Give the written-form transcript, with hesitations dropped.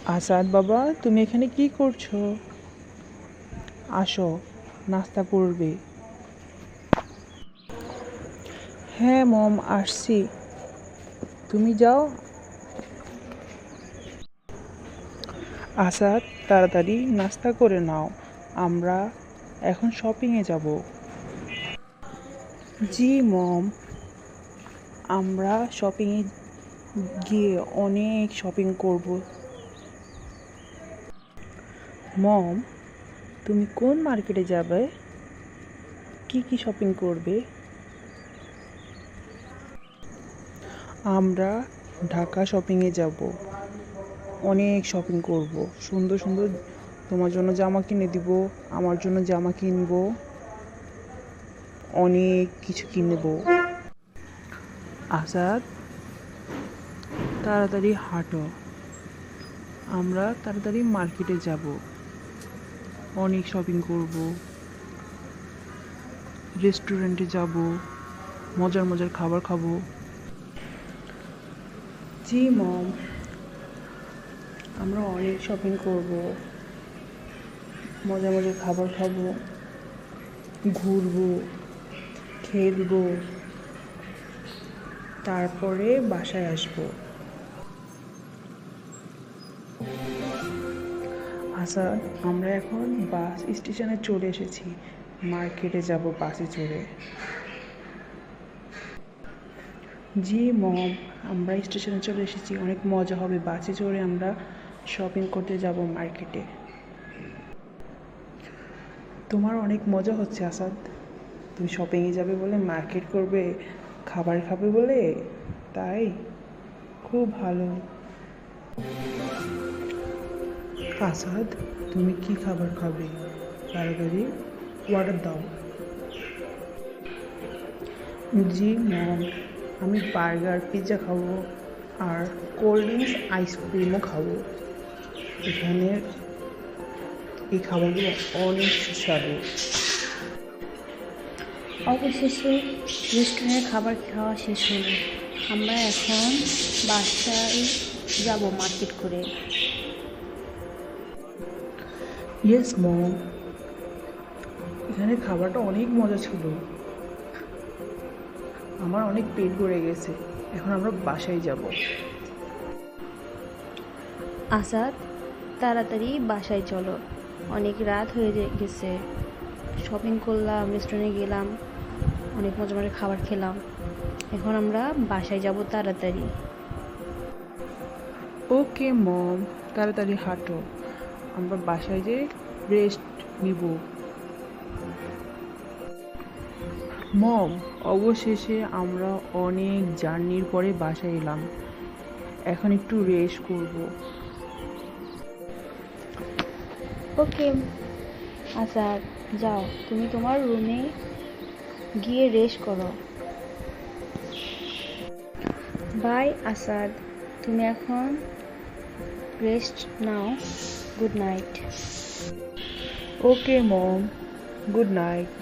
আসাদ বাবা, তুমি এখানে কি করছো? আসো, নাস্তা করবে। হ্যাঁ মম, আসছি। তুমি যাও। আসাদ, তাড়াতাড়ি নাস্তা করে নাও, আমরা এখন শপিংয়ে যাব। জি মম, আমরা শপিংয়ে গিয়ে অনেক শপিং করব। মম, তুমি কোন মার্কেটে যাবে? কি কি শপিং করবে? আমরা ঢাকা শপিংয়ে যাব, অনেক শপিং করব, সুন্দর সুন্দর। তোমার জন্য জামা কিনে দিব, আমার জন্য জামা কিনবো, অনেক কিছু কিনবো। আসাদ, তাড়াতাড়ি হাঁটো, আমরা তাড়াতাড়ি মার্কেটে যাব, অনেক শপিং করব, রেস্টুরেন্টে যাব, মজার মজার খাবার খাবো। জি মম, আমরা অনেক শপিং করব, মজার মজার খাবার খাবো, ঘুরবো, খেলবো, তারপরে বাসায় আসবো। আসাদ, আমরা এখন বাস স্টেশনে চলে এসেছি, মার্কেটে যাব বাসে চড়ে। জি মম, আমরা স্টেশনে চলে এসেছি, অনেক মজা হবে বাসে চড়ে, আমরা শপিং করতে যাব মার্কেটে। তোমার অনেক মজা হচ্ছে আসাদ, তুমি শপিংয়ে যাবে বলে, মার্কেট করবে, খাবার খাবে বলে, তাই খুব ভালো। আসাদ, তুমি কি খাবার খাবে? তাড়াতাড়ি অর্ডার দাও। জি ম্যাম, আমি বার্গার, পিৎজা খাবো, আর কোল্ড ড্রিঙ্কস, আইসক্রিমও খাবো। এখানে এই খাবারগুলো অনেক সুস্বাদু। অবশেষে রেস্টুরেন্টের খাবার খাওয়া শেষ হলো। আমরা এখন বাসায় যাব মার্কেট করে। ইয়েস মম, এখানে খাবারটা অনেক মজা ছিল, আমার অনেক পেট ভরে গেছে, এখন আমরা বাসায় যাব। আসাদ, তাড়াতাড়ি বাসায় চলো, অনেক রাত হয়ে গেছে। শপিং করলাম, রেস্টুরেন্টে গেলাম, অনেক মজা মজার খাবার খেলাম, এখন আমরা বাসায় যাব তাড়াতাড়ি। ওকে মম, তাড়াতাড়ি হাঁটো, আমরা বাসায় যেয়ে রেস্ট নিব। মম, অবশেষে আমরা অনেক জার্নির পরে বাসায় এলাম, এখন একটু রেস্ট করব। ওকে আসাদ, যাও তুমি তোমার রুমে গিয়ে রেস্ট করো। বাই আসাদ, তুমি এখন রেস্ট নাও। Good night. Okay mom, good night.